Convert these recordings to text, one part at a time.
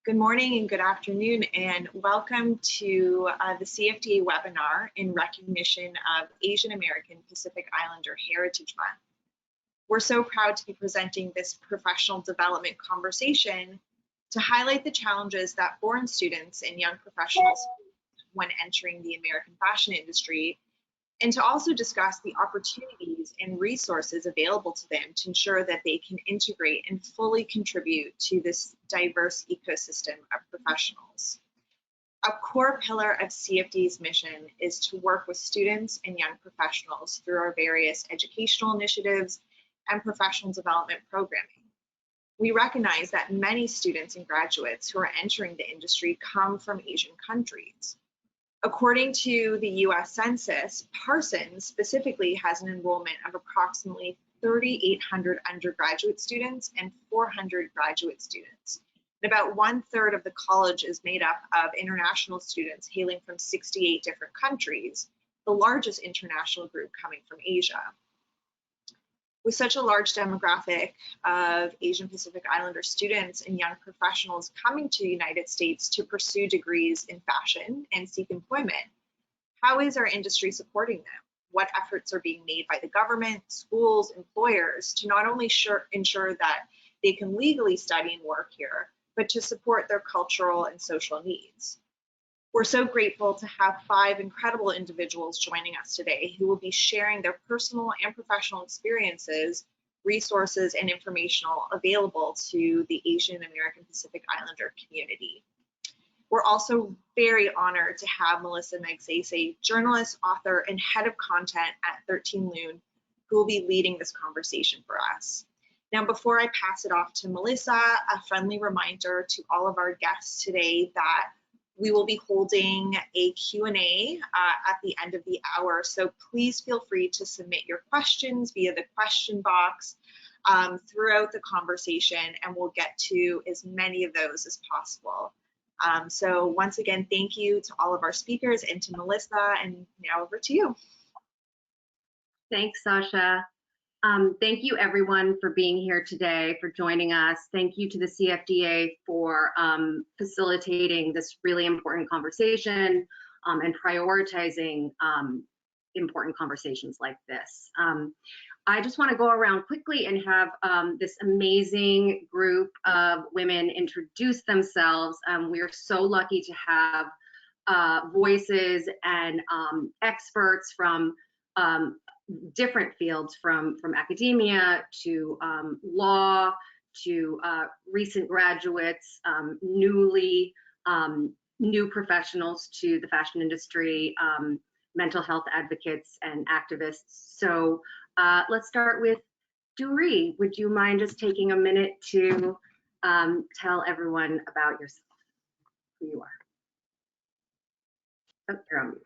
Good morning and good afternoon, and welcome to the CFDA webinar in recognition of Asian American Pacific Islander Heritage Month. We're so proud to be presenting this professional development conversation to highlight the challenges that foreign students and young professionals when entering the American fashion industry, and to also discuss the opportunities and resources available to them to ensure that they can integrate and fully contribute to this diverse ecosystem of professionals. A core pillar of CFD's mission is to work with students and young professionals through our various educational initiatives and professional development programming. We recognize that many students and graduates who are entering the industry come from Asian countries. According to the US Census, Parsons specifically has an enrollment of approximately 3,800 undergraduate students and 400 graduate students. And about 1/3 of the college is made up of international students hailing from 68 different countries, the largest international group coming from Asia. With such a large demographic of Asian Pacific Islander students and young professionals coming to the United States to pursue degrees in fashion and seek employment, how is our industry supporting them? What efforts are being made by the government, schools, employers to not only ensure that they can legally study and work here, but to support their cultural and social needs? We're so grateful to have 5 incredible individuals joining us today who will be sharing their personal and professional experiences, resources, and information available to the Asian American Pacific Islander community. We're also very honored to have Melissa Magsaysay, journalist, author, and head of content at 13 Loon, who will be leading this conversation for us. Now, before I pass it off to Melissa, a friendly reminder to all of our guests today that we will be holding a Q&A at the end of the hour, so please feel free to submit your questions via the question box throughout the conversation, and we'll get to as many of those as possible. So once again, thank you to all of our speakers and to Melissa, and now over to you. Thanks, Sasha. Thank you everyone for being here today, for joining us. Thank you to the CFDA for facilitating this really important conversation and prioritizing important conversations like this. I just want to go around quickly and have this amazing group of women introduce themselves. We are so lucky to have voices and experts from different fields, from academia to law to recent graduates, new professionals to the fashion industry, mental health advocates and activists. So let's start with Duree. Would you mind just taking a minute to tell everyone about yourself, who you are? Oh, you're on mute.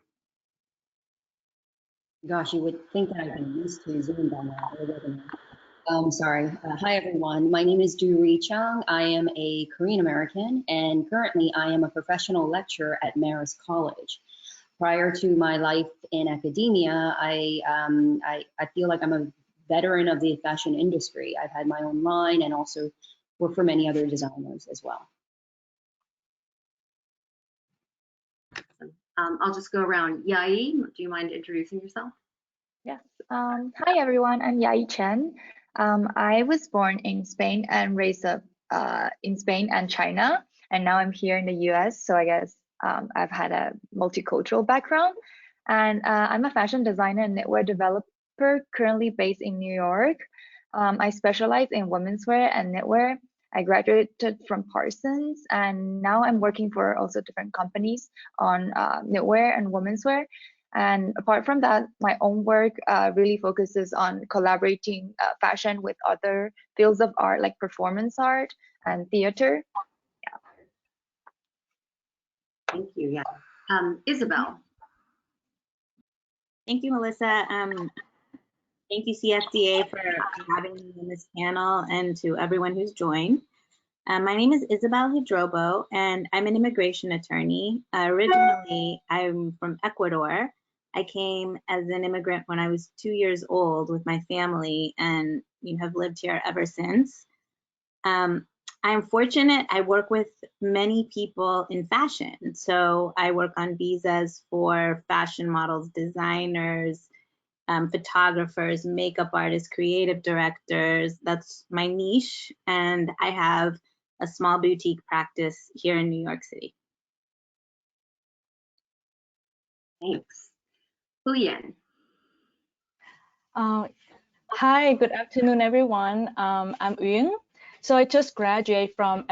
Gosh, you would think that I'd be used to Zoom by now. Sorry. Hi, everyone. My name is Duree Chung. I am a Korean American, and currently I am a professional lecturer at Marist College. Prior to my life in academia, I feel like I'm a veteran of the fashion industry. I've had my own line and also work for many other designers as well. I'll just go around. Yai, do you mind introducing yourself? Yes. Hi, everyone. I'm Isabel Chen. I was born in Spain and raised up in Spain and China, and now I'm here in the US. So I guess I've had a multicultural background. And I'm a fashion designer and knitwear developer currently based in New York. I specialize in women's wear and knitwear. I graduated from Parsons, and now I'm working for also different companies on knitwear and women's wear. And apart from that, my own work really focuses on collaborating fashion with other fields of art like performance art and theater. Yeah. Thank you. Yeah. Isabel. Thank you, Melissa. Thank you, CFDA, for having me in this panel, and to everyone who's joined. My name is Isabel Hudrobo, and I'm an immigration attorney. Originally, I'm from Ecuador. I came as an immigrant when I was 2 years old with my family, and have lived here ever since. I'm fortunate. I work with many people in fashion. So I work on visas for fashion models, designers, photographers, makeup artists, creative directors. That's my niche. And I have a small boutique practice here in New York City. Thanks. Huyen. Hi, good afternoon, everyone. I'm Uyên. So I just graduated from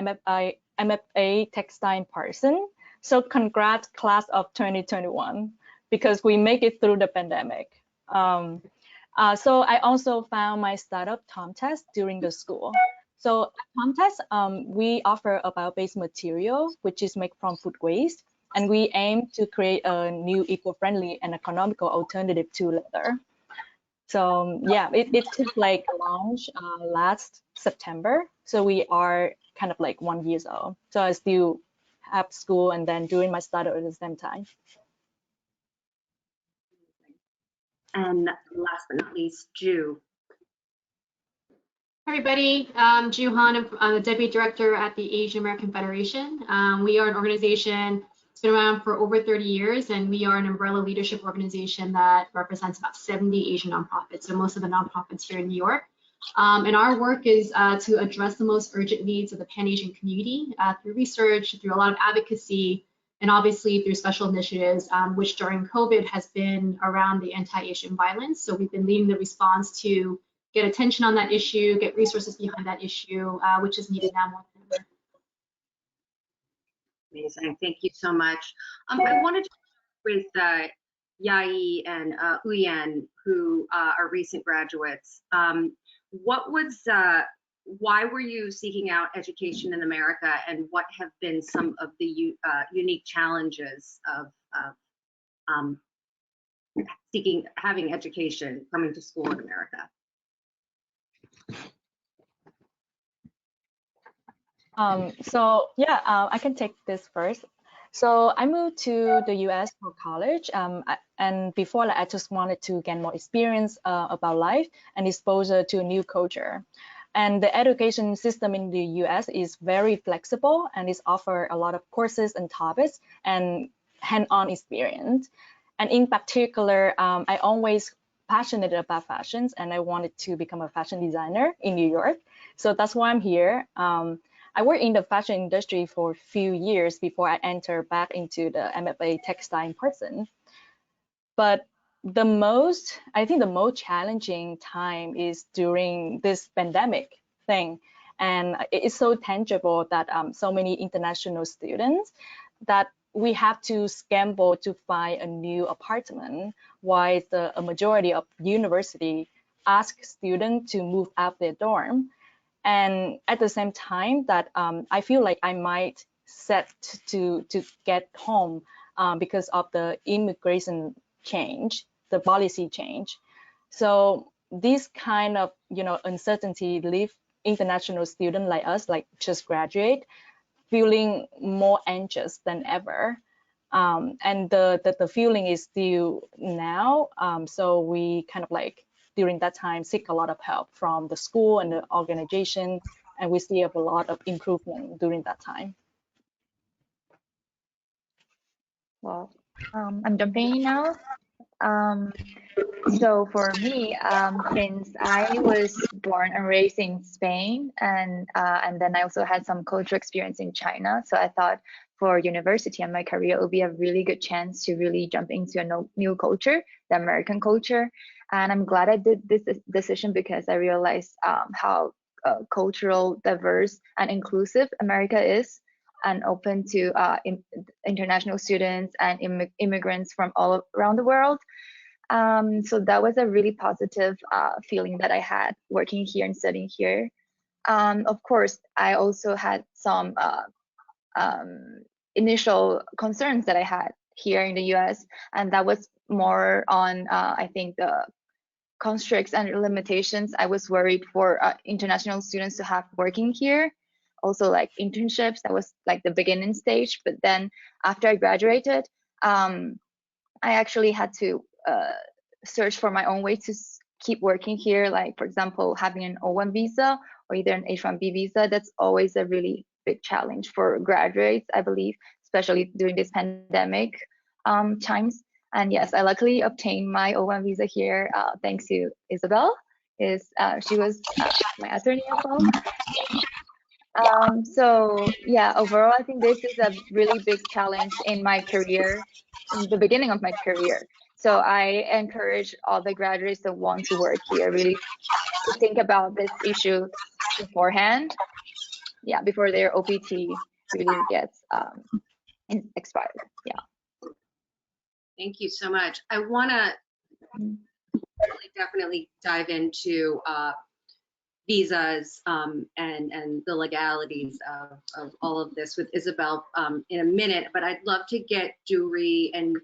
MFA Textile Person. So congrats, class of 2021, because we make it through the pandemic. So I also found my startup Tomtest during the school. So at Tomtest, we offer a bio-based material, which is made from food waste, and we aim to create a new eco-friendly and economical alternative to leather. So yeah, it took like launch last September. So we are kind of like 1 year old. So I still have school and then doing my startup at the same time. And last but not least, Ju. Hi everybody, I'm Ju Han. I'm the Deputy Director at the Asian American Federation. We are an organization that's been around for over 30 years, and we are an umbrella leadership organization that represents about 70 Asian nonprofits, so most of the nonprofits here in New York. And our work is to address the most urgent needs of the Pan-Asian community through research, through a lot of advocacy, and obviously through special initiatives, which during COVID has been around the anti-Asian violence. So we've been leading the response to get attention on that issue, get resources behind that issue, which is needed now more than ever. Amazing, thank you so much. I wanted to with Yai and Uyên, who are recent graduates. Why were you seeking out education in America, and what have been some of the unique challenges of having education, coming to school in America? So yeah, I can take this first. So I moved to the US for college, and before that, I just wanted to get more experience about life and exposure to a new culture. And the education system in the US is very flexible, and it offers a lot of courses and topics and hand-on experience. And in particular, I always passionate about fashions, and I wanted to become a fashion designer in New York. So that's why I'm here. I worked in the fashion industry for a few years before I entered back into the MFA textile person. But I think the most challenging time is during this pandemic thing. And it's so tangible that so many international students that we have to scramble to find a new apartment, while a majority of university ask students to move out their dorm. And at the same time that I feel like I might set to get home because of the immigration change, the policy change. So this kind of uncertainty leave international students like us, like just graduate, feeling more anxious than ever. And the feeling is still now. So we kind of like during that time seek a lot of help from the school and the organization, and we see a lot of improvement during that time. Well, I'm jumping in now. So for me, since I was born and raised in Spain, and then I also had some cultural experience in China, so I thought for university and my career, it would be a really good chance to really jump into a new culture, the American culture. And I'm glad I did this decision because I realized how cultural, diverse, and inclusive America is, and open to international students and immigrants from all around the world. So that was a really positive feeling that I had working here and studying here. Of course, I also had some initial concerns that I had here in the US, and that was more on, I think, the constricts and limitations. I was worried for international students to have working here, also like internships. That was like the beginning stage, but then after I graduated, I actually had to search for my own way to keep working here, like for example having an O1 visa or either an H-1B visa, that's always a really big challenge for graduates, I believe, especially during this pandemic times. And yes, I luckily obtained my O1 visa here thanks to Isabel. She was my attorney as well. So yeah, overall, I think this is a really big challenge in my career, in the beginning of my career. So I encourage all the graduates that want to work here really to think about this issue beforehand. Yeah, before their OPT really gets expired. Yeah. Thank you so much. I want to definitely dive into visas and the legalities of all of this with Isabel in a minute, but I'd love to get Duree and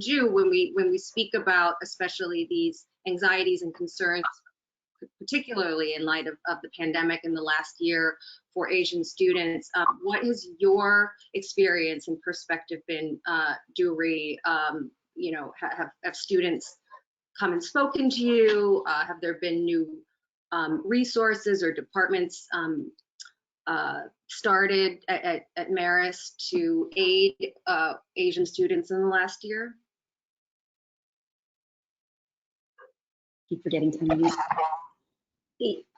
Ju when we speak about especially these anxieties and concerns, particularly in light of the pandemic in the last year for Asian students. What has your experience and perspective been, Duree? You know, have students come and spoken to you? Have there been new resources or departments started at Marist to aid Asian students in the last year? Keep forgetting to unmute.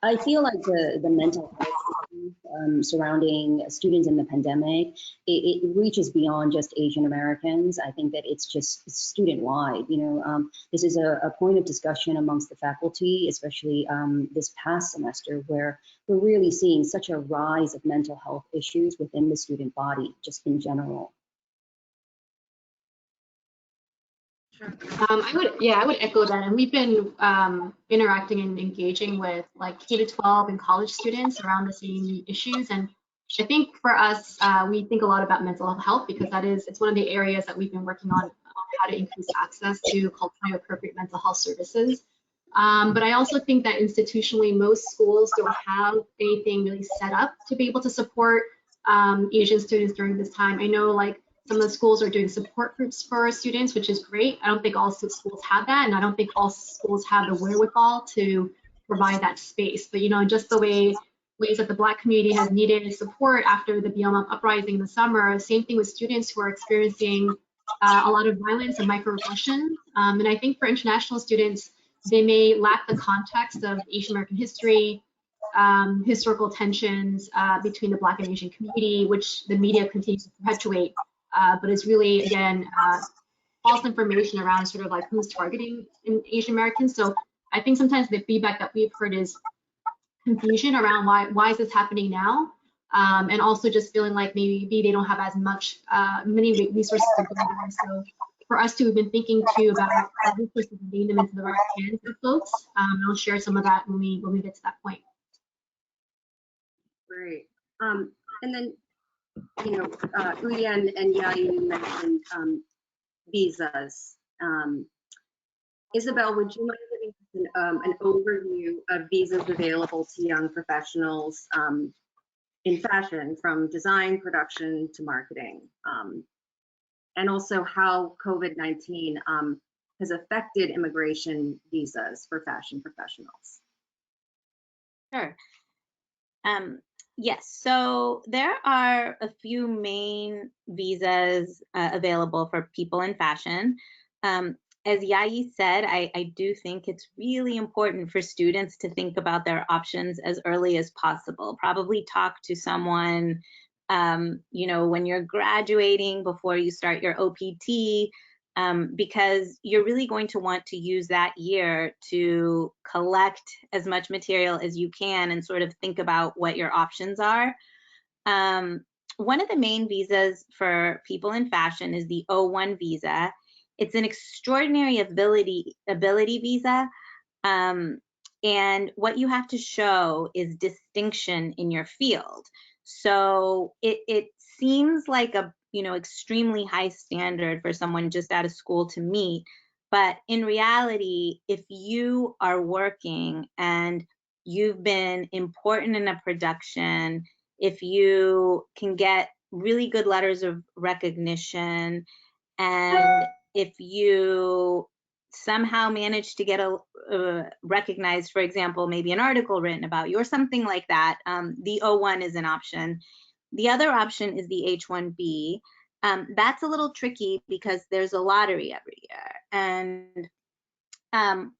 I feel like the mental health issues surrounding students in the pandemic, it reaches beyond just Asian Americans. I think that it's just student-wide. You know, this is a point of discussion amongst the faculty, especially this past semester, where we're really seeing such a rise of mental health issues within the student body, just in general. I would echo that, and we've been interacting and engaging with like K-12 and college students around the same issues. And I think for us, we think a lot about mental health because it's one of the areas that we've been working on how to increase access to culturally appropriate mental health services. But I also think that institutionally, most schools don't have anything really set up to be able to support Asian students during this time. I know like some of the schools are doing support groups for students, which is great. I don't think all schools have that, and I don't think all schools have the wherewithal to provide that space. But you know, just the ways that the Black community has needed support after the BLM uprising in the summer, same thing with students who are experiencing a lot of violence and microaggression. And I think for international students, they may lack the context of Asian American history, historical tensions between the Black and Asian community, which the media continues to perpetuate. But it's really, again, false information around sort of like who's targeting Asian Americans. So I think sometimes the feedback that we've heard is confusion around why is this happening now? And also just feeling like maybe they don't have as many resources to go there. So for us too, we've been thinking too about resources and getting them into the right hands of folks. And I'll share some of that when we get to that point. Great. And then, you know, Uyen and Yayi mentioned visas. Isabel, would you mind giving an overview of visas available to young professionals in fashion, from design, production to marketing, and also how COVID-19 has affected immigration visas for fashion professionals? Sure. Yes, so there are a few main visas available for people in fashion. As Yayi said, I do think it's really important for students to think about their options as early as possible. Probably talk to someone, you know, when you're graduating, before you start your OPT, because you're really going to want to use that year to collect as much material as you can and sort of think about what your options are. One of the main visas for people in fashion is the O1 visa. It's an extraordinary ability visa. And what you have to show is distinction in your field. So it seems like a extremely high standard for someone just out of school to meet. But in reality, if you are working and you've been important in a production, if you can get really good letters of recognition, and if you somehow manage to get recognized, for example, maybe an article written about you or something like that, the O1 is an option. The other option is the H1B. That's a little tricky because there's a lottery every year. And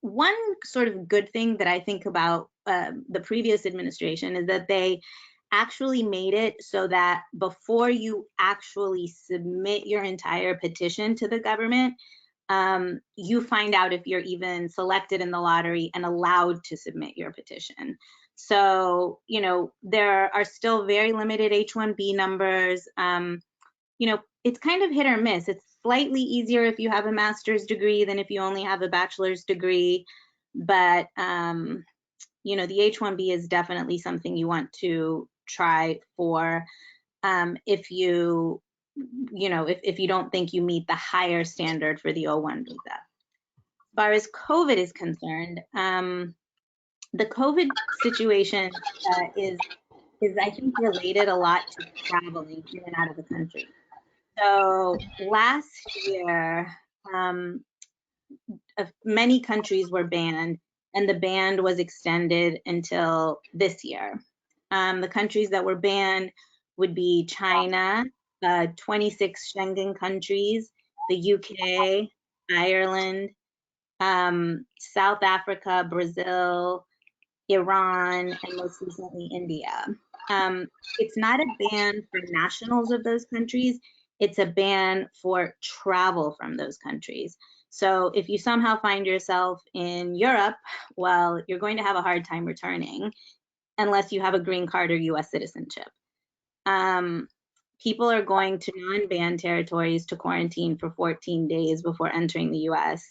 one sort of good thing that I think about the previous administration is that they actually made it so that before you actually submit your entire petition to the government, you find out if you're even selected in the lottery and allowed to submit your petition. So, you know, there are still very limited H1B numbers. You know, it's kind of hit or miss. It's slightly easier if you have a master's degree than if you only have a bachelor's degree. But, you know, the H1B is definitely something you want to try for if you know, if you don't think you meet the higher standard for the O1 visa. As far as COVID is concerned, the COVID situation is I think related a lot to traveling in and out of the country. So last year, many countries were banned, and the ban was extended until this year. The countries that were banned would be China, 26 Schengen countries, the UK, Ireland, South Africa, Brazil, Iran, and most recently India. It's not a ban for nationals of those countries, it's a ban for travel from those countries. So if you somehow find yourself in Europe, well, you're going to have a hard time returning unless you have a green card or US citizenship. People are going to non-banned territories to quarantine for 14 days before entering the US.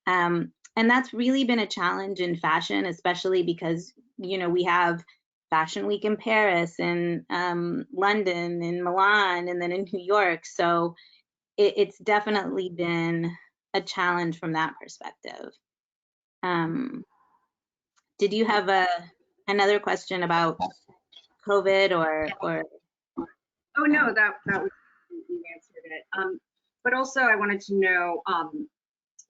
And that's really been a challenge in fashion, especially because, you know, we have Fashion Week in Paris and London and Milan and then in New York. So it's definitely been a challenge from that perspective. Did you have another question about COVID or? Oh no, that was, you answered it. But also I wanted to know,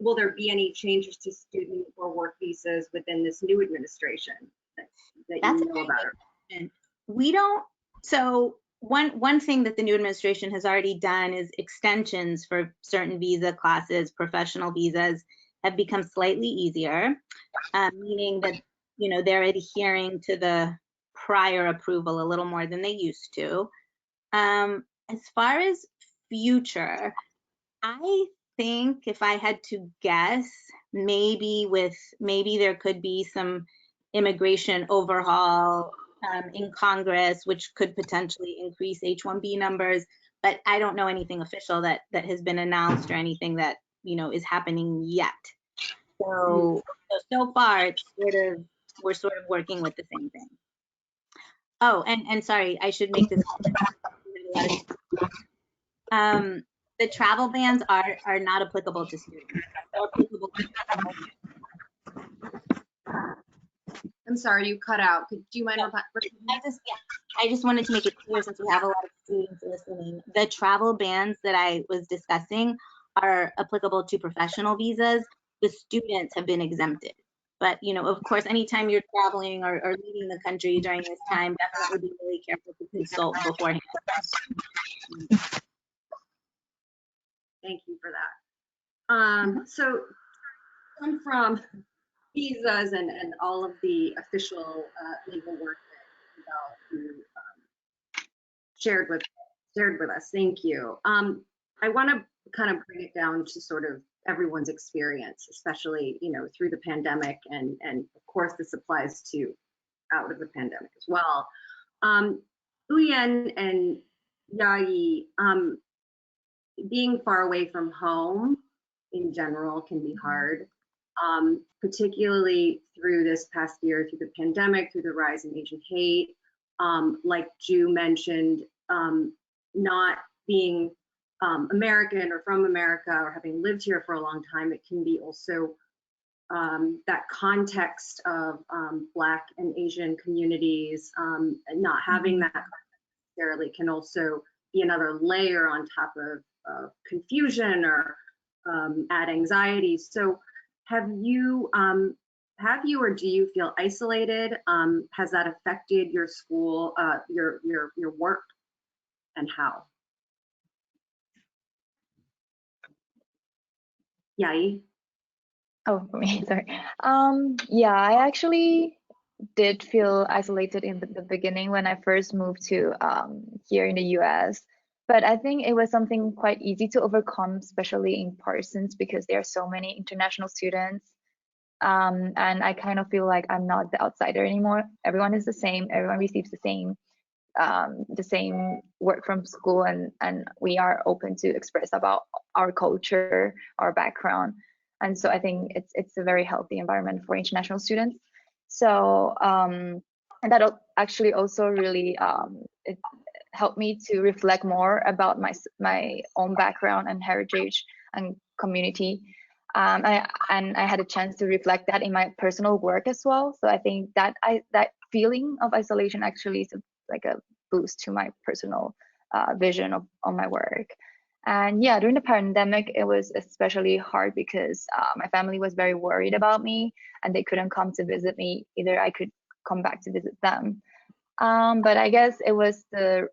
will there be any changes to student or work visas within this new administration that you know about? We don't. So one thing that the new administration has already done is extensions for certain visa classes. Professional visas have become slightly easier, meaning that, you know, they're adhering to the prior approval a little more than they used to. As far as future, I think if I had to guess, maybe there could be some immigration overhaul in Congress, which could potentially increase H1B numbers, but I don't know anything official that has been announced or anything that, you know, is happening yet. So far it's we're sort of working with the same thing. Oh, and sorry, I should make this the travel bans are not applicable to students. They're applicable to I'm sorry, you cut out. Do you mind repeating? I just wanted to make it clear, since we have a lot of students listening, the travel bans that I was discussing are applicable to professional visas. The students have been exempted. But, you know, of course, anytime you're traveling or leaving the country during this time, definitely be really careful to consult beforehand. Thank you for that. So come from visas and all of the official legal work that you shared with us. Thank you. I want to kind of bring it down to sort of everyone's experience, especially, you know, through the pandemic, and of course this applies to out of the pandemic as well. Uyen and Yayi, being far away from home in general can be hard, particularly through this past year, through the pandemic, through the rise in Asian hate. Like Ju mentioned, not being American or from America or having lived here for a long time, it can be also that context of Black and Asian communities, and not having that necessarily can also be another layer on top of confusion or add anxiety. So have you or do you feel isolated? Has that affected your school, your work, and how? Yai? Oh, for me, sorry. Yeah, I actually did feel isolated in the beginning when I first moved to here in the US. But I think it was something quite easy to overcome, especially in Parsons, because there are so many international students. And I kind of feel like I'm not the outsider anymore. Everyone is the same. Everyone receives the same work from school, and we are open to express about our culture, our background. And so I think it's a very healthy environment for international students. So and that actually also really it helped me to reflect more about my own background and heritage and community. I had a chance to reflect that in my personal work as well. So I think that that feeling of isolation actually is like a boost to my personal vision on my work. And yeah, during the pandemic, it was especially hard because my family was very worried about me and they couldn't come to visit me. Either I could come back to visit them. But I guess it was the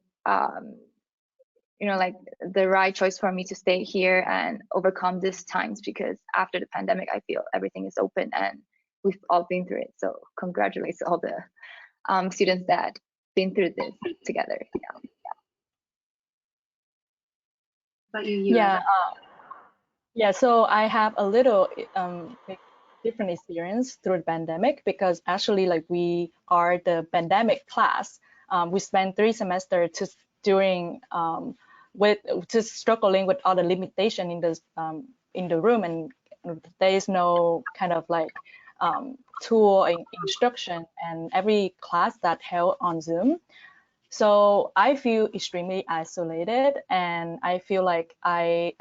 like the right choice for me to stay here and overcome these times, because after the pandemic, I feel everything is open and we've all been through it. So congratulations to all the students that been through this together. Yeah. But you, yeah. So I have a little different experience through the pandemic, because actually, like, we are the pandemic class. We spent 3 semesters during just struggling with all the limitation in the room, and there is no kind of like tool instruction, and every class that held on Zoom. So I feel extremely isolated, and I feel like I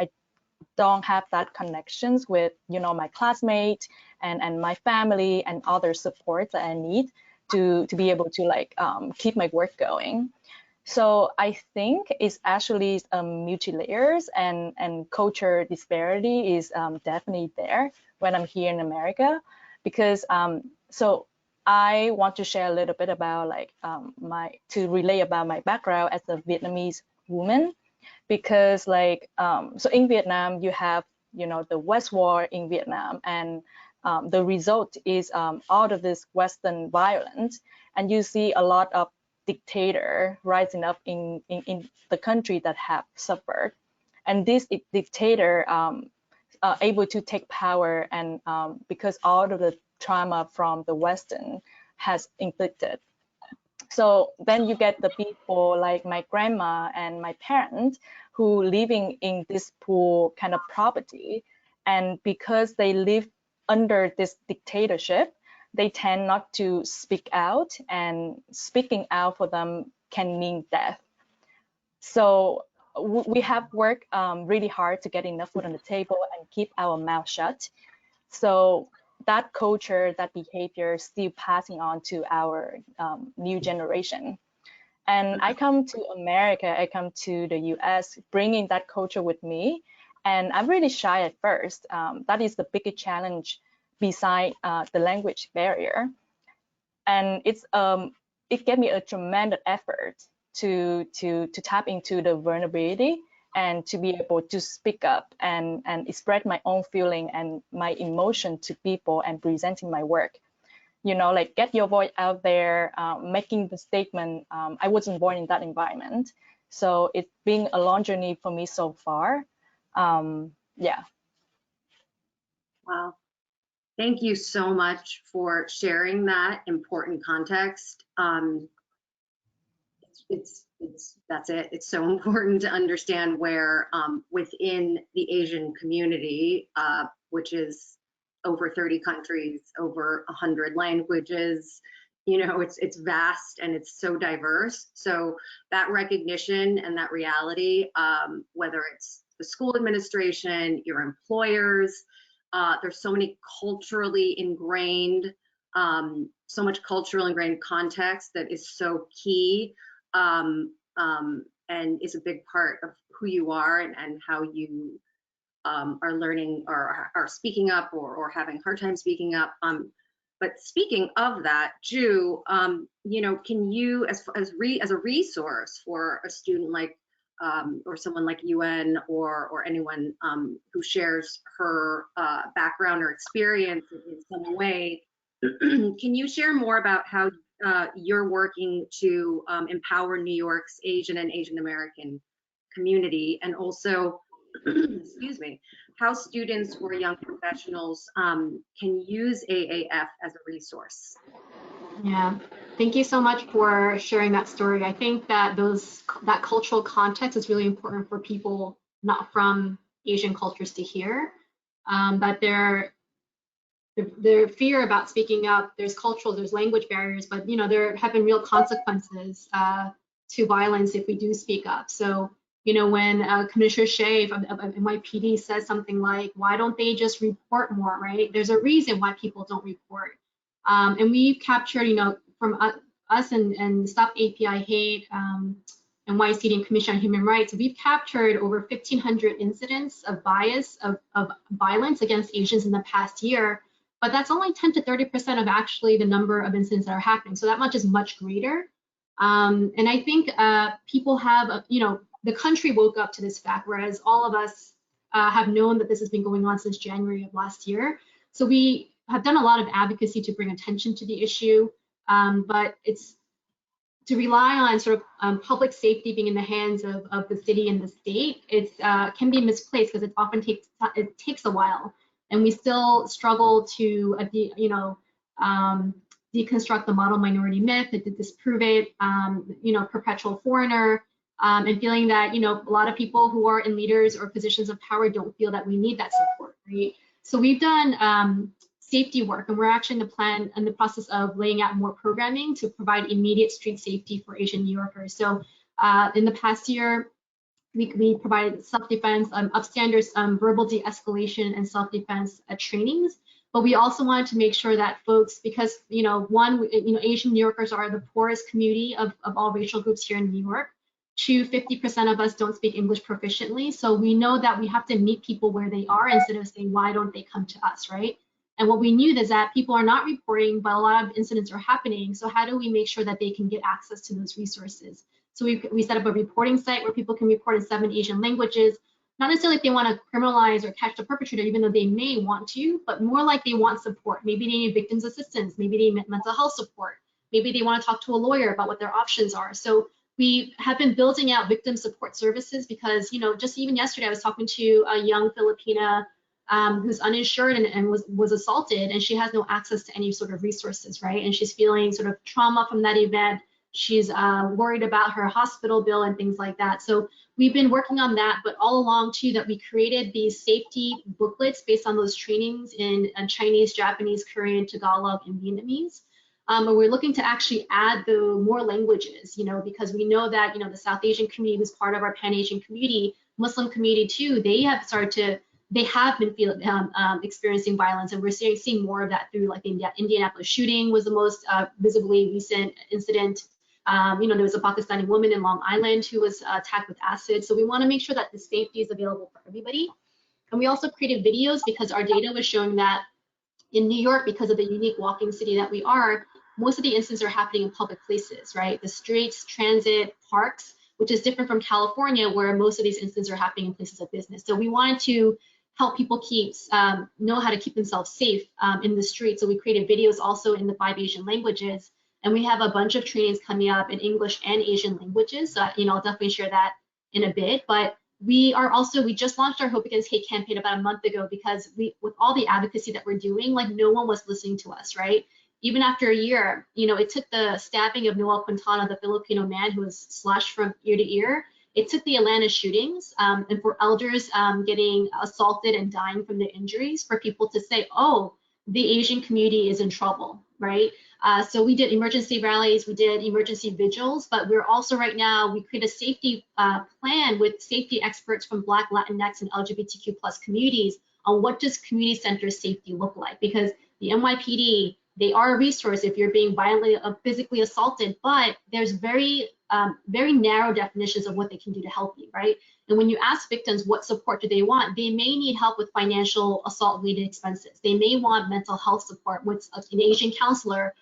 don't have that connections with my classmates and my family and other support that I need to be able to like keep my work going. So I think it's actually multi-layers, and culture disparity is definitely there when I'm here in America, because so I want to share a little bit about like to relay about my background as a Vietnamese woman, because like so in Vietnam you have the West War in Vietnam, and the result is out of this Western violence, and you see a lot of dictator rising up in the country that have suffered, and this dictator able to take power, and because all of the trauma from the Western has inflicted. So then you get the people like my grandma and my parents who living in this poor kind of poverty, and because they live under this dictatorship, they tend not to speak out, and speaking out for them can mean death. So we have worked really hard to get enough food on the table and keep our mouth shut. So that culture, that behavior still passing on to our new generation. And I come to America, I come to the US, bringing that culture with me. And I'm really shy at first. That is the biggest challenge beside the language barrier. And it gave me a tremendous effort to tap into the vulnerability and to be able to speak up and express my own feeling and my emotion to people and presenting my work. Like get your voice out there, making the statement. I wasn't born in that environment, so it's been a long journey for me so far. Yeah. Wow. Thank you so much for sharing that important context. That's it. It's so important to understand where within the Asian community, which is over 30 countries, over 100 languages, it's vast and it's so diverse. So that recognition and that reality, whether it's the school administration, your employers, there's so many culturally ingrained, so much cultural ingrained context that is so key, and is a big part of who you are and how you are learning or are speaking up or having a hard time speaking up. But speaking of that, Ju, you know, can you, as a resource for a student like or someone like UN or anyone who shares her background or experience in some way, can you share more about how you're working to empower New York's Asian and Asian American community, and also, excuse me, how students or young professionals can use AAF as a resource? Yeah, thank you so much for sharing that story. I think that that cultural context is really important for people not from Asian cultures to hear. That their fear about speaking up, there's language barriers, but you know, there have been real consequences to violence if we do speak up. So, you know, when Commissioner Shea of NYPD says something like, why don't they just report more, right? There's a reason why people don't report. And we've captured, you know, from us and Stop API Hate and YCD and Commission on Human Rights, we've captured over 1,500 incidents of bias, of violence against Asians in the past year. But that's only 10 to 30% of actually the number of incidents that are happening. So that much is much greater. And I think people have, you know, the country woke up to this fact, whereas all of us have known that this has been going on since January of last year. So we have done a lot of advocacy to bring attention to the issue, but it's to rely on sort of public safety being in the hands of the city and the state. It can be misplaced because it often takes a while, and we still struggle to deconstruct the model minority myth, to disprove it, you know, perpetual foreigner, and feeling that, you know, a lot of people who are in leaders or positions of power don't feel that we need that support, right? So we've done safety work, and we're actually in the process of laying out more programming to provide immediate street safety for Asian New Yorkers. So in the past year, we provided self-defense, upstanders, verbal de-escalation and self-defense trainings. But we also wanted to make sure that folks, because, you know, Asian New Yorkers are the poorest community of all racial groups here in New York. 50% of us don't speak English proficiently. So we know that we have to meet people where they are instead of saying, why don't they come to us, right? And what we knew is that people are not reporting, but a lot of incidents are happening. So how do we make sure that they can get access to those resources? So we set up a reporting site where people can report in 7 Asian languages, not necessarily if they want to criminalize or catch the perpetrator, even though they may want to, but more like they want support. Maybe they need victims assistance, maybe they need mental health support, maybe they want to talk to a lawyer about what their options are. So we have been building out victim support services because, you know, just even yesterday I was talking to a young Filipina who's uninsured and was assaulted, and she has no access to any sort of resources, right? And she's feeling sort of trauma from that event. She's worried about her hospital bill and things like that. So we've been working on that, but all along too that we created these safety booklets based on those trainings in Chinese, Japanese, Korean, Tagalog, and Vietnamese. And we're looking to actually add the more languages, you know, because we know that, you know, the South Asian community, who's part of our Pan-Asian community, Muslim community too, they have been experiencing violence, and we're seeing more of that through, like, the Indianapolis shooting was the most visibly recent incident. You know, there was a Pakistani woman in Long Island who was attacked with acid. So we want to make sure that the safety is available for everybody. And we also created videos because our data was showing that in New York, because of the unique walking city that we are, most of the incidents are happening in public places, right? The streets, transit, parks, which is different from California, where most of these incidents are happening in places of business. So we wanted to help people know how to keep themselves safe in the street. So we created videos also in the 5 Asian languages. And we have a bunch of trainings coming up in English and Asian languages. So, you know, I'll definitely share that in a bit. But we just launched our Hope Against Hate campaign about a month ago because with all the advocacy that we're doing, like, no one was listening to us, right? Even after a year, you know, it took the stabbing of Noel Quintana, the Filipino man who was slashed from ear to ear. It took the Atlanta shootings and for elders getting assaulted and dying from their injuries for people to say, oh, the Asian community is in trouble, right? So we did emergency rallies, we did emergency vigils, but we're also right now, we create a safety plan with safety experts from Black, Latinx, and LGBTQ+ communities on what does community center safety look like, because the NYPD, they are a resource if you're being violently, physically assaulted, but there's very narrow definitions of what they can do to help you, right? And when you ask victims what support do they want, they may need help with financial assault-related expenses. They may want mental health support with an Asian counselor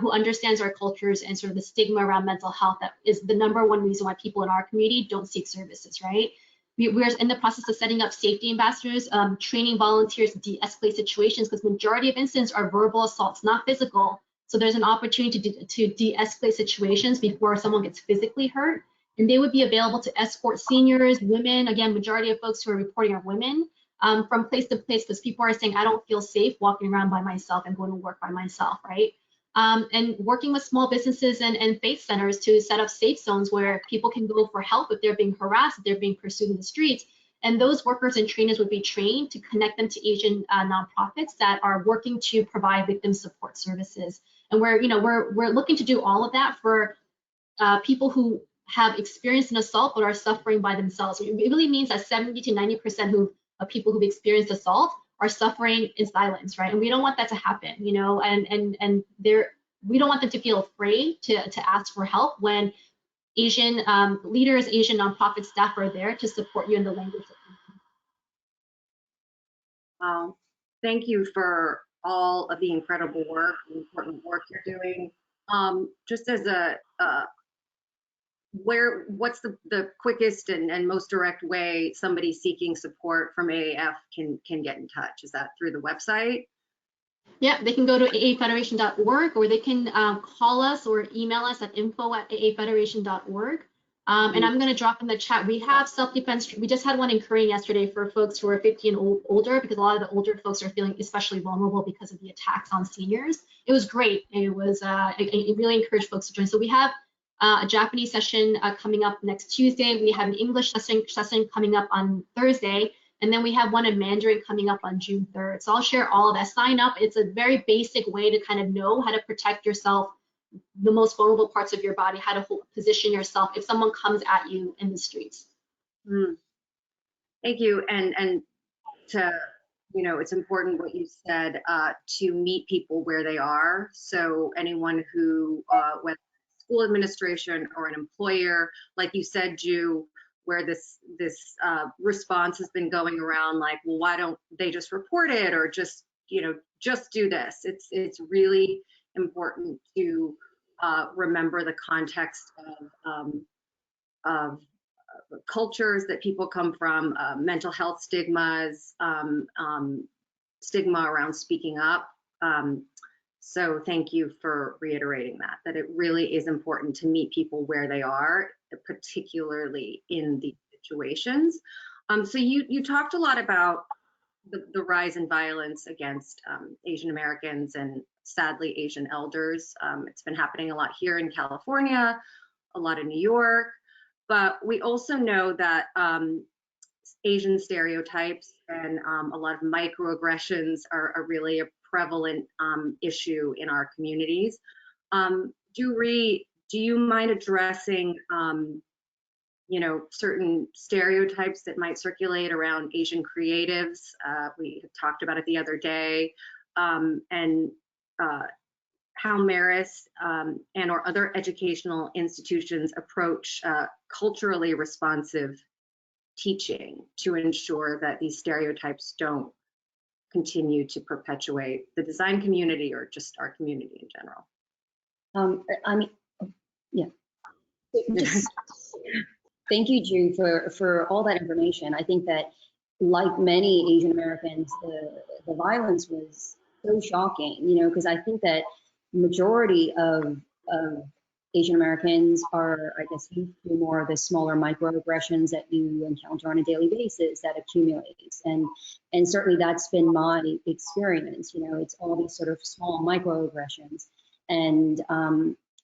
who understands our cultures and sort of the stigma around mental health that is the #1 reason why people in our community don't seek services, right? We're in the process of setting up safety ambassadors, training volunteers to de-escalate situations, because majority of incidents are verbal assaults, not physical. So there's an opportunity to de-escalate situations before someone gets physically hurt. And they would be available to escort seniors, women, again, majority of folks who are reporting are women, from place to place, because people are saying, I don't feel safe walking around by myself and going to work by myself, right? And working with small businesses and faith centers to set up safe zones where people can go for help if they're being harassed, if they're being pursued in the streets. And those workers and trainers would be trained to connect them to Asian nonprofits that are working to provide victim support services. And we're looking to do all of that for people who have experienced an assault but are suffering by themselves. It really means that 70 to 90% of people who've experienced assault are suffering in silence, right? And we don't want that to happen, you know, and we don't want them to feel afraid to ask for help when Asian leaders, Asian nonprofit staff are there to support you in the language that you need. Thank you for all of the incredible work, the important work you're doing. Just as what's the quickest and most direct way somebody seeking support from AAF can get in touch? Is that through the website? Yeah, they can go to aafederation.org, or they can call us or email us at info@aafederation.org. And I'm going to drop in the chat. We have self-defense. We just had one in Korean yesterday for folks who are 50 and older, because a lot of the older folks are feeling especially vulnerable because of the attacks on seniors. It was great. It was it really encouraged folks to join. So we have a Japanese session coming up next Tuesday. We have an English session coming up on Thursday. And then we have one in Mandarin coming up on June 3rd. So I'll share all of that. Sign up. It's a very basic way to kind of know how to protect yourself, the most vulnerable parts of your body, how to position yourself if someone comes at you in the streets. Thank you. And to, you know, it's important what you said, to meet people where they are. So anyone who, whether school administration or an employer, like you said, Ju, where this response has been going around, like, well, why don't they just report it, or just, you know, just do this? It's really important to remember the context of cultures that people come from, mental health stigmas, stigma around speaking up. So thank you for reiterating that it really is important to meet people where they are, particularly in these situations. So you talked a lot about the rise in violence against Asian Americans and sadly Asian elders. It's been happening a lot here in California, a lot in New York, but we also know that Asian stereotypes and a lot of microaggressions are really a prevalent issue in our communities. Duree, do you mind addressing you know, certain stereotypes that might circulate around Asian creatives? We talked about it the other day, and how Marist and or other educational institutions approach culturally responsive teaching to ensure that these stereotypes don't continue to perpetuate the design community or just our community in general. I mean, yeah. Thank you, Ju, for all that information. I think that, like many Asian Americans, the violence was so shocking, you know, because I think that majority of Asian Americans are, I guess, used to more of the smaller microaggressions that you encounter on a daily basis that accumulates. And certainly that's been my experience. You know, it's all these sort of small microaggressions. And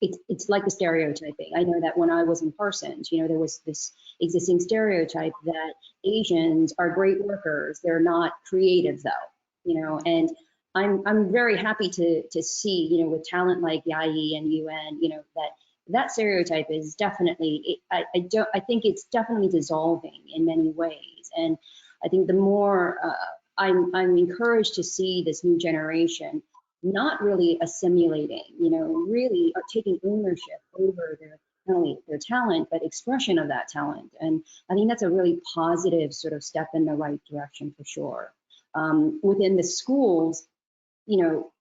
it's like a stereotyping. I know that when I was in Parsons, you know, there was this existing stereotype that Asians are great workers. They're not creative though, you know, and I'm very happy to see, you know, with talent like Yayi and UN, you know, that stereotype is definitely, I think it's definitely dissolving in many ways. And I think the more I'm encouraged to see this new generation not really assimilating, you know, really taking ownership over their, not only their talent, but expression of that talent. And I think that's a really positive sort of step in the right direction for sure. Within the schools, you know,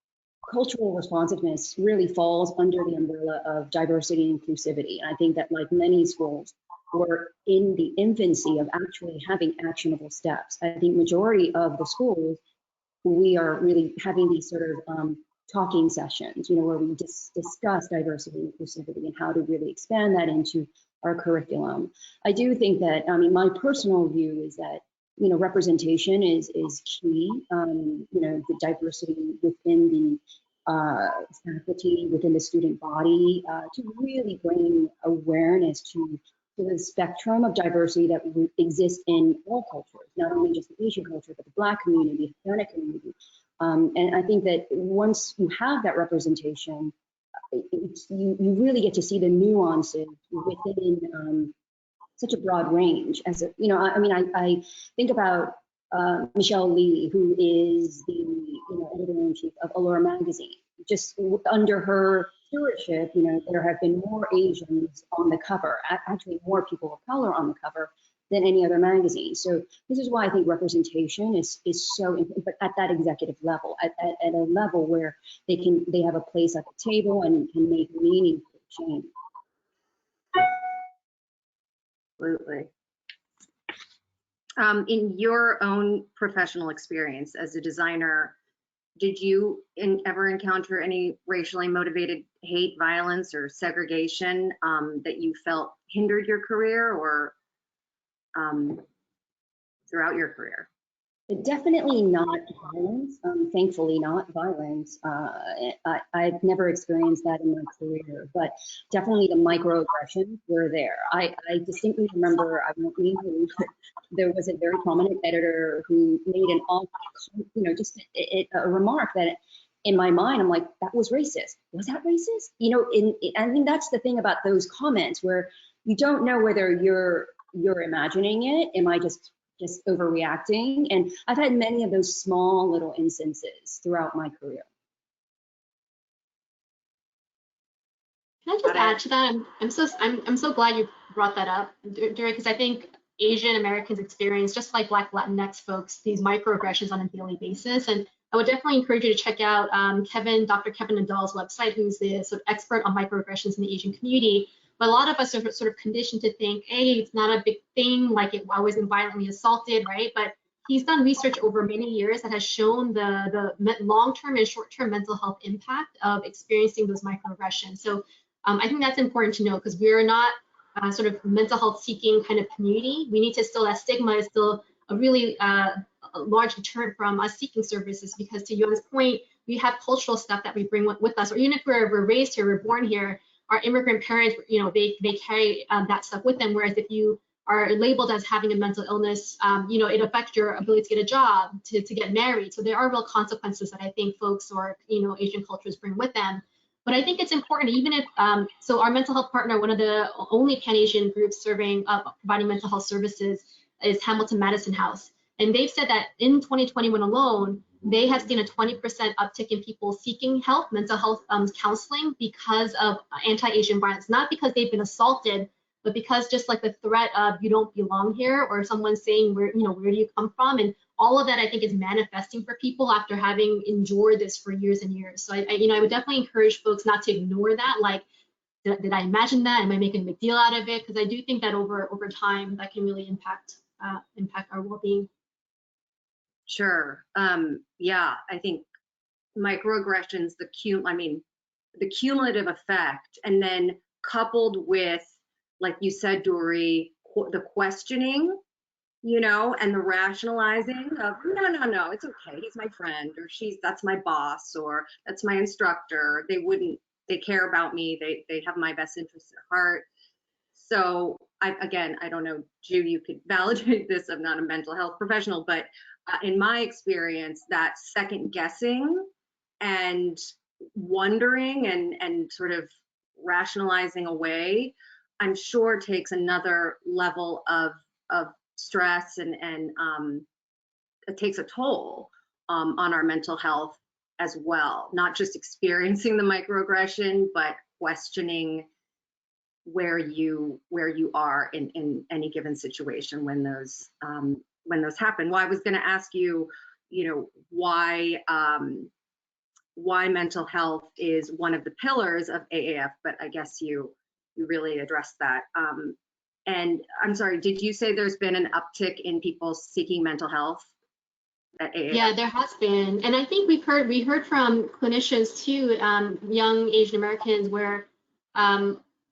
cultural responsiveness really falls under the umbrella of diversity and inclusivity. And I think that, like many schools, we're in the infancy of actually having actionable steps. I think majority of the schools, we are really having these sort of talking sessions, you know, where we discuss diversity and inclusivity and how to really expand that into our curriculum. I do think that, I mean, my personal view is that, you know, representation is key. You know, the diversity within the faculty, within the student body, to really bring awareness to the spectrum of diversity that exists in all cultures, not only just the Asian culture, but the Black community, the Hispanic community. And I think that once you have that representation, you really get to see the nuances within such a broad range. As a, you know, I mean, I think about Michelle Lee, who is the, you know, editor-in-chief of Allure magazine. Just under her stewardship, you know, there have been more Asians on the cover, actually more people of color on the cover than any other magazine. So this is why I think representation is so important, but at that executive level, at a level where they have a place at the table and can make meaningful change. Absolutely. In your own professional experience as a designer, did you ever encounter any racially motivated hate, violence, or segregation that you felt hindered your career or throughout your career? Definitely not violence, thankfully not violence. I've never experienced that in my career, but definitely the microaggressions were there. I distinctly remember, I won't name who, but there was a very prominent editor who made an awful, you know, just a remark that in my mind, I'm like, that was racist. Was that racist? You know, I think that's the thing about those comments where you don't know whether you're imagining it. Am I just overreacting? And I've had many of those small little instances throughout my career. Can I just add to that? I'm so glad you brought that up, Duree, because I think Asian Americans experience, just like Black Latinx folks, these microaggressions on a daily basis. And I would definitely encourage you to check out Dr. Kevin Nadal's website, who's the sort of expert on microaggressions in the Asian community. But a lot of us are sort of conditioned to think, hey, it's not a big thing, like I wasn't violently assaulted, right? But he's done research over many years that has shown the long-term and short-term mental health impact of experiencing those microaggressions. So I think that's important to know, because we're not sort of mental health seeking kind of community. We need to still, that stigma is still a really a large deterrent from us seeking services, because to Yuan's point, we have cultural stuff that we bring with us, or even if we're raised here, we're born here, our immigrant parents, you know, they carry that stuff with them. Whereas if you are labeled as having a mental illness, you know, it affects your ability to get a job, to get married. So there are real consequences that I think folks or, you know, Asian cultures bring with them. But I think it's important, even if, so our mental health partner, one of the only Pan-Asian groups serving, providing mental health services is Hamilton Madison House. And they've said that in 2021 alone, they have seen a 20% uptick in people seeking help, mental health counseling, because of anti-Asian violence, not because they've been assaulted, but because just like the threat of you don't belong here, or someone saying where do you come from, and all of that I think is manifesting for people after having endured this for years and years. So I would definitely encourage folks not to ignore that. Like, did I imagine that? Am I making a big deal out of it? Because I do think that over time that can really impact our well-being. Sure. Yeah, I think microaggressions, the cumulative effect, and then coupled with, like you said, Duree, the questioning, you know, and the rationalizing of no, it's okay, he's my friend, or that's my boss, or that's my instructor. They care about me. They have my best interests at heart. So I don't know, Ju, you could validate this. I'm not a mental health professional, but in my experience, that second guessing and wondering and sort of rationalizing away, I'm sure takes another level of stress and it takes a toll on our mental health. as well, not just experiencing the microaggression, but questioning where you are in any given situation when those happen. Well, I was going to ask you, why mental health is one of the pillars of AAF, but I guess you really addressed that. And I'm sorry, did you say there's been an uptick in people seeking mental health at AAF? Yeah, there has been, and I think we heard from clinicians too, young Asian Americans, where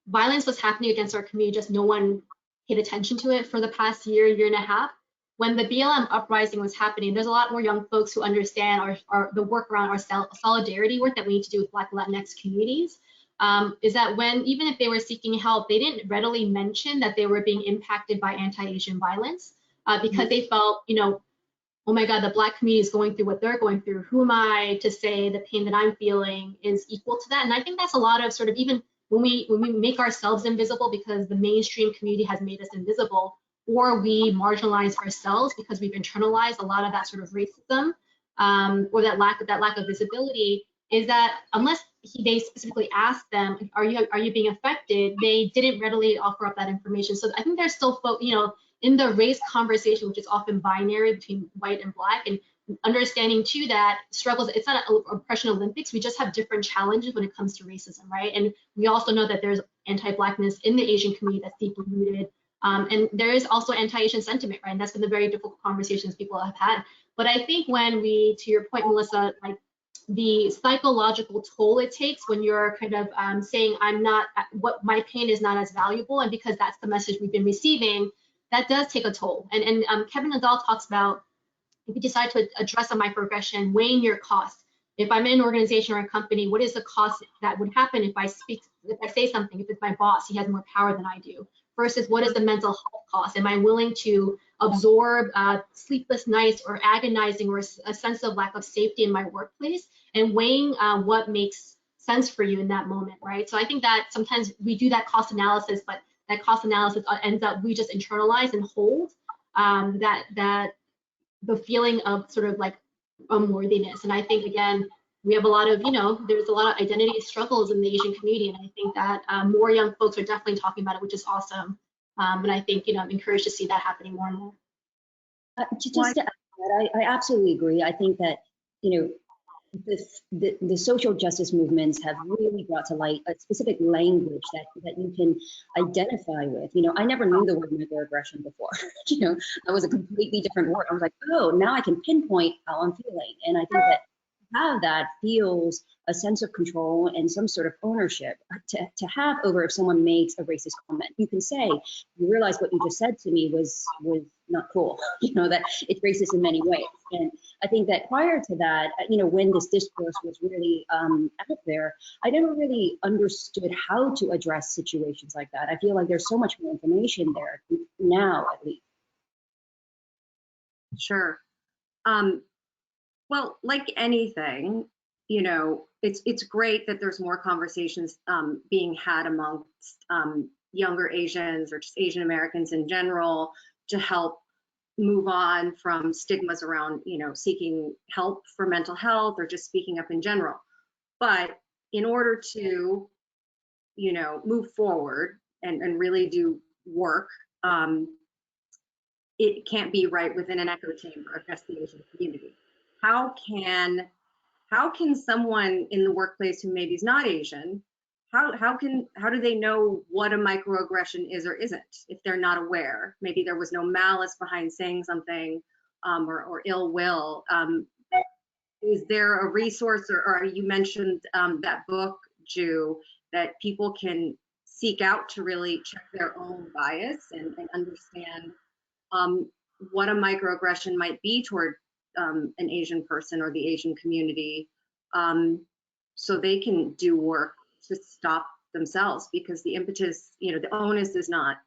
violence was happening against our community, just no one paid attention to it for the past year and a half. When the BLM uprising was happening, there's a lot more young folks who understand the work around our solidarity work that we need to do with Black Latinx communities. Is that when, even if they were seeking help, they didn't readily mention that they were being impacted by anti-Asian violence because they felt, oh my God, the Black community is going through what they're going through. Who am I to say the pain that I'm feeling is equal to that? And I think that's a lot of sort of, even when we make ourselves invisible because the mainstream community has made us invisible, or we marginalize ourselves because we've internalized a lot of that sort of racism, or that lack of visibility, is that unless they specifically asked them, are you being affected, they didn't readily offer up that information. So I think there's still in the race conversation, which is often binary between white and Black, and understanding too that struggles, it's not an oppression Olympics, we just have different challenges when it comes to racism, right? And we also know that there's anti-Blackness in the Asian community that's deeply rooted. And there is also anti-Asian sentiment, right? And that's been the very difficult conversations people have had. But I think when we, to your point, Melissa, like the psychological toll it takes when you're kind of saying, what my pain is not as valuable, and because that's the message we've been receiving, that does take a toll. And Kevin Nadal talks about, if you decide to address a microaggression, weighing your cost. If I'm in an organization or a company, what is the cost that would happen if I say something, if it's my boss, he has more power than I do, versus what is the mental health cost? Am I willing to absorb sleepless nights or agonizing or a sense of lack of safety in my workplace, and weighing what makes sense for you in that moment, right? So I think that sometimes we do that cost analysis, but that cost analysis ends up, we just internalize and hold that the feeling of sort of like unworthiness. And I think, again, we have a lot of, there's a lot of identity struggles in the Asian community. And I think that more young folks are definitely talking about it, which is awesome. And I think, I'm encouraged to see that happening more and more. Just to add to that, I absolutely agree. I think that, the social justice movements have really brought to light a specific language that you can identify with. I never knew the word microaggression before. That was a completely different word. I was like, oh, now I can pinpoint how I'm feeling. And I think that have that feels a sense of control and some sort of ownership to have over if someone makes a racist comment. You can say, you realize what you just said to me was not cool, that it's racist in many ways. And I think that prior to that, when this discourse was really out there, I never really understood how to address situations like that. I feel like there's so much more information there now, at least. Sure. Well, like anything, it's great that there's more conversations being had amongst younger Asians or just Asian Americans in general to help move on from stigmas around, seeking help for mental health or just speaking up in general. But in order to, move forward and really do work, it can't be right within an echo chamber of just the Asian community. How can someone in the workplace who maybe is not Asian, how do they know what a microaggression is or isn't if they're not aware? Maybe there was no malice behind saying something or ill will. Is there a resource, or you mentioned that book, Ju, that people can seek out to really check their own bias and understand what a microaggression might be toward an Asian person or the Asian community, so they can do work to stop themselves, because the impetus, the onus is not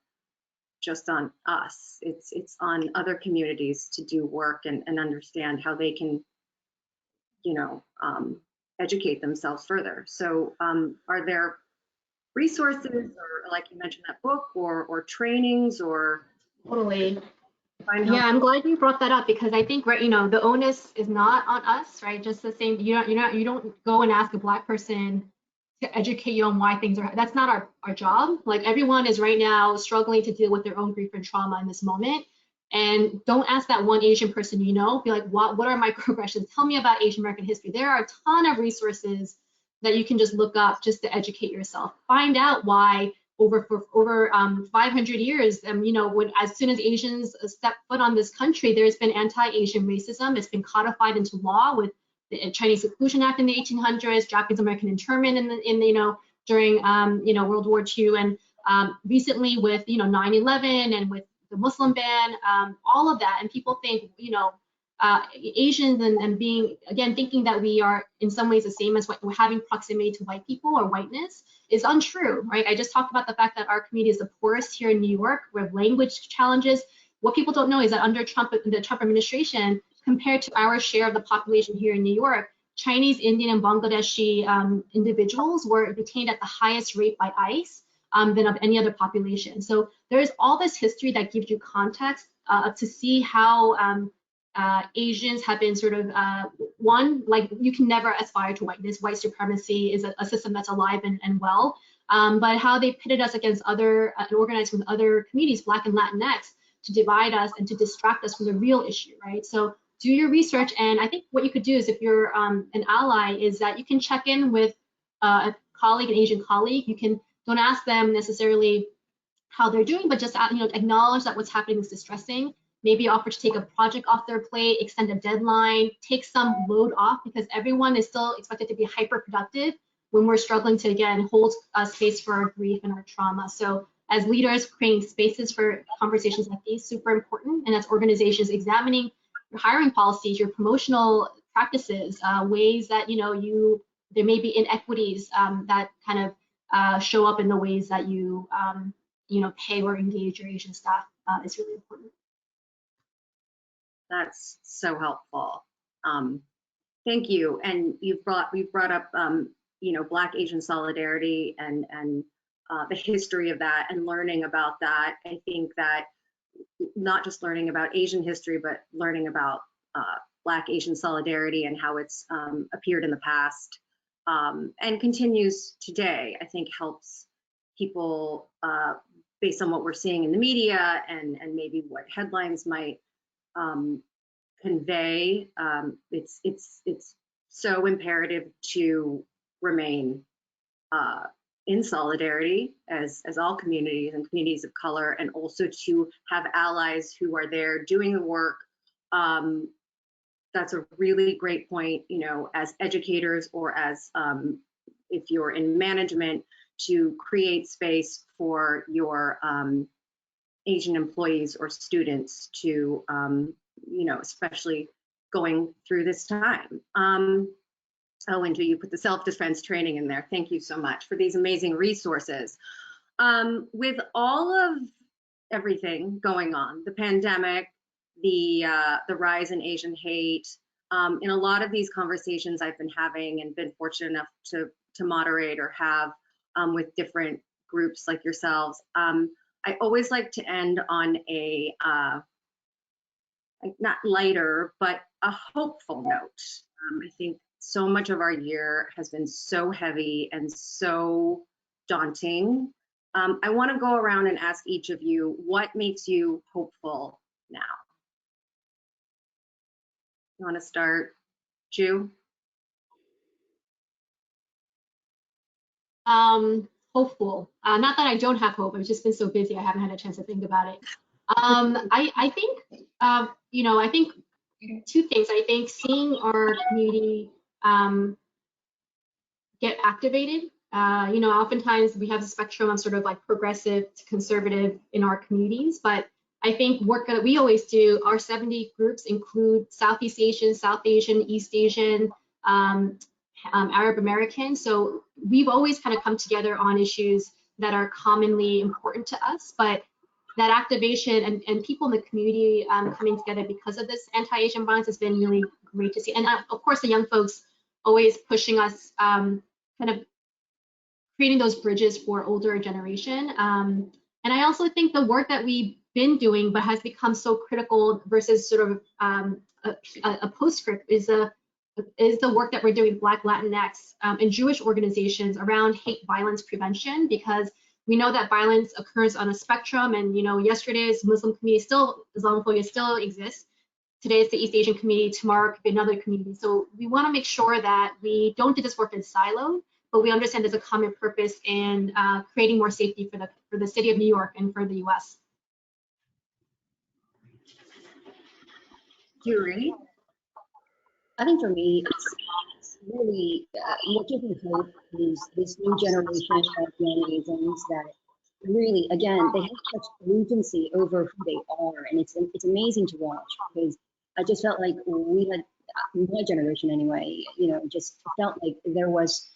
just on us, it's on other communities to do work and understand how they can, educate themselves further. So are there resources, or like you mentioned, that book, or trainings, or? Totally. Yeah, I'm glad you brought that up because I think, right, the onus is not on us, right? Just the same, you don't go and ask a Black person to educate you on why things are, that's not our job. Like everyone is right now struggling to deal with their own grief and trauma in this moment. And don't ask that one Asian person be like, what are microaggressions? Tell me about Asian American history. There are a ton of resources that you can just look up just to educate yourself. Find out why over 500 years, as soon as Asians step foot on this country, there's been anti-Asian racism. It's been codified into law with the Chinese Exclusion Act in the 1800s, Japanese American internment during World War II, and recently with 9/11 and with the Muslim ban, all of that. And people think Asians and being, again, thinking that we are in some ways the same as what we're having proximity to white people or whiteness is untrue, right? I just talked about the fact that our community is the poorest here in New York. We have language challenges. What people don't know is that under the Trump administration, compared to our share of the population here in New York, Chinese, Indian, and Bangladeshi individuals were detained at the highest rate by ICE than of any other population. So there's all this history that gives you context to see how Asians have been sort of, like you can never aspire to whiteness. White supremacy is a system that's alive and well, but how they pitted us against other and organized with other communities, Black and Latinx, to divide us and to distract us from the real issue, right? So do your research, and I think what you could do is, if you're an ally, is that you can check in with a colleague, an Asian colleague. You can, don't ask them necessarily how they're doing, but just acknowledge that what's happening is distressing. Maybe offer to take a project off their plate, extend a deadline, take some load off, because everyone is still expected to be hyper productive when we're struggling to, again, hold space for our grief and our trauma. So as leaders, creating spaces for conversations like these, super important. And as organizations, examining your hiring policies, your promotional practices, ways that there may be inequities that kind of show up in the ways that you pay or engage your Asian staff is really important. That's so helpful. Thank you. And we've brought up Black Asian solidarity and the history of that and learning about that. I think that not just learning about Asian history, but learning about Black Asian solidarity and how it's appeared in the past and continues today, I think helps people based on what we're seeing in the media and maybe what headlines might convey. It's so imperative to remain in solidarity as all communities and communities of color, and also to have allies who are there doing the work. That's a really great point, as educators or as if you're in management, to create space for your Asian employees or students to, especially going through this time. Oh, and you put the self-defense training in there. Thank you so much for these amazing resources. With all of everything going on, the pandemic, the rise in Asian hate, in a lot of these conversations I've been having and been fortunate enough to moderate or have with different groups like yourselves, I always like to end on a not lighter, but a hopeful note. I think so much of our year has been so heavy and so daunting. I want to go around and ask each of you, what makes you hopeful now? You want to start, Ju? Hopeful. Not that I don't have hope. I've just been so busy. I haven't had a chance to think about it. I think, I think two things. I think seeing our community get activated. Oftentimes we have a spectrum of sort of like progressive to conservative in our communities, but I think work that we always do, our 70 groups include Southeast Asian, South Asian, East Asian, Arab American. So we've always kind of come together on issues that are commonly important to us, but that activation and people in the community coming together because of this anti-Asian violence has been really great to see. And of course, the young folks always pushing us, kind of creating those bridges for older generation. And I also think the work that we've been doing, but has become so critical versus sort of a postscript is the work that we're doing with Black, Latinx, and Jewish organizations around hate violence prevention, because we know that violence occurs on a spectrum. And yesterday's Muslim community Islamophobia still exists. Today it's the East Asian community, tomorrow it could be another community. So we want to make sure that we don't do this work in silo, but we understand there's a common purpose in creating more safety for the city of New York and for the US. Duree? I think for me, it's really what gives me hope is this new generation of young Asians that really, again, they have such agency over who they are, and it's amazing to watch, because I just felt like we had, my generation anyway, just felt like there was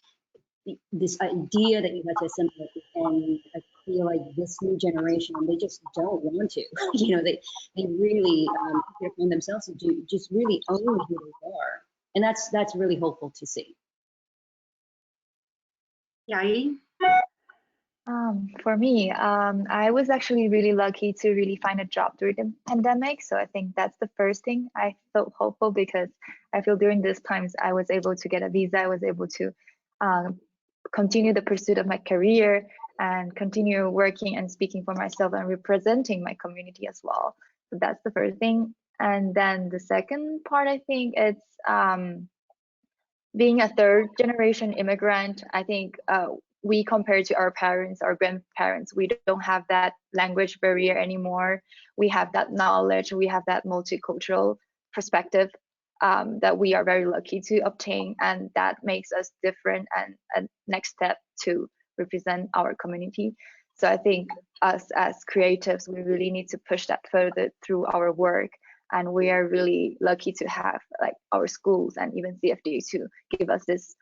this idea that you had to assimilate, and I feel like this new generation, they just don't want to. They really find themselves to just really own who they are, and that's really hopeful to see. Yai? For me, I was actually really lucky to really find a job during the pandemic. So I think that's the first thing. I felt hopeful because I feel during these times I was able to get a visa. I was able to continue the pursuit of my career and continue working and speaking for myself and representing my community as well. So that's the first thing. And then the second part, I think it's being a third generation immigrant. I think we, compared to our parents, our grandparents, we don't have that language barrier anymore. We have that knowledge, we have that multicultural perspective that we are very lucky to obtain, and that makes us different and a next step to represent our community. So I think us as creatives, we really need to push that further through our work. And we are really lucky to have like our schools and even CFDA to give us this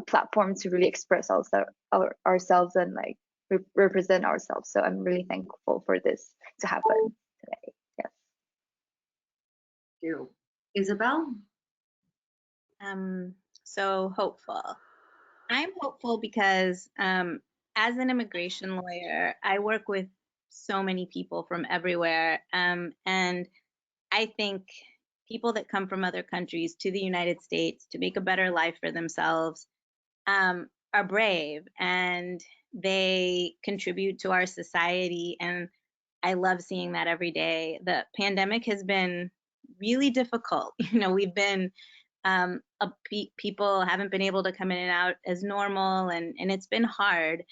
platform to really express ourselves and like represent ourselves. So I'm really thankful for this to happen today. Yes. Thank you. Isabel? So hopeful. I'm hopeful because as an immigration lawyer, I work with so many people from everywhere, and I think people that come from other countries to the United States to make a better life for themselves are brave, and they contribute to our society, and I love seeing that every day. The pandemic has been really difficult. We've been people haven't been able to come in and out as normal, and it's been hard,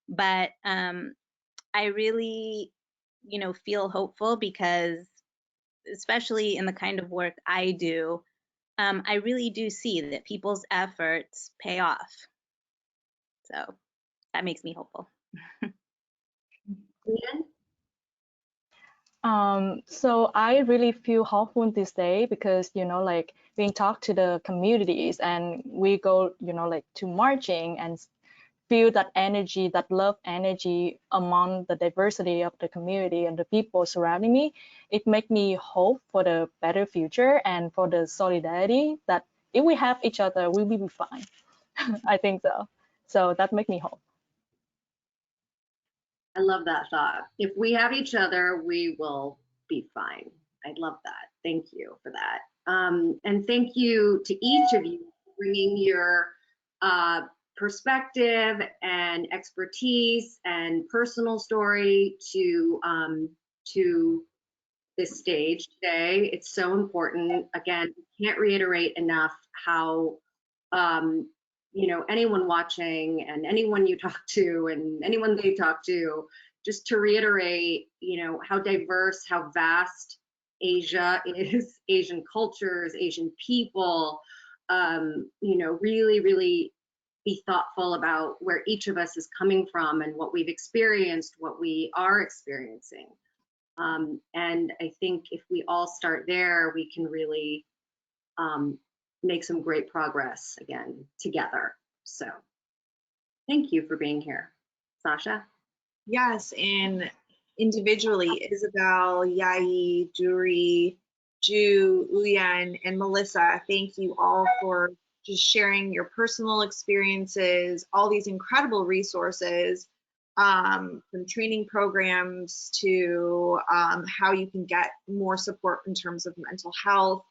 but I really feel hopeful because, especially in the kind of work I do, I really do see that people's efforts pay off. So that makes me hopeful. So I really feel hopeful this day because, like being talked to the communities, and we go, like to marching and feel that energy, that love energy among the diversity of the community and the people surrounding me. It makes me hope for the better future and for the solidarity that if we have each other, we will be fine. I think so. So that makes me hope. I love that thought. If we have each other, we will be fine. I love that. Thank you for that. And thank you to each of you for bringing your perspective and expertise and personal story to this stage today. It's so important. Again, can't reiterate enough how anyone watching and anyone you talk to and anyone they talk to, just to reiterate, how diverse, how vast Asia is, Asian cultures, Asian people, really, really be thoughtful about where each of us is coming from and what we've experienced, what we are experiencing. And I think if we all start there, we can really make some great progress again together. So thank you for being here. Sasha? Yes, and individually, Isabel, Yai, Duree, Ju, Uyan, and Melissa, thank you all for just sharing your personal experiences, all these incredible resources. from training programs to how you can get more support in terms of mental health.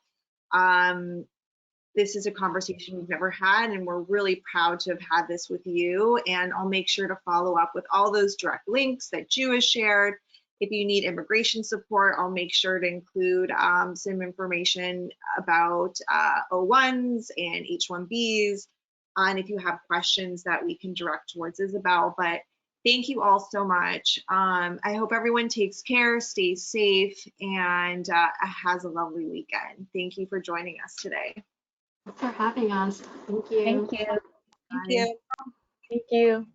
This is a conversation we've never had, and we're really proud to have had this with you. And I'll make sure to follow up with all those direct links that Ju has shared. If you need immigration support, I'll make sure to include some information about O1s and H1Bs, and if you have questions that we can direct towards Isabel. But thank you all so much. I hope everyone takes care, stays safe, and has a lovely weekend. Thank you for joining us today. Thanks for having us. Thank you. Thank you. Thank you. Thank you.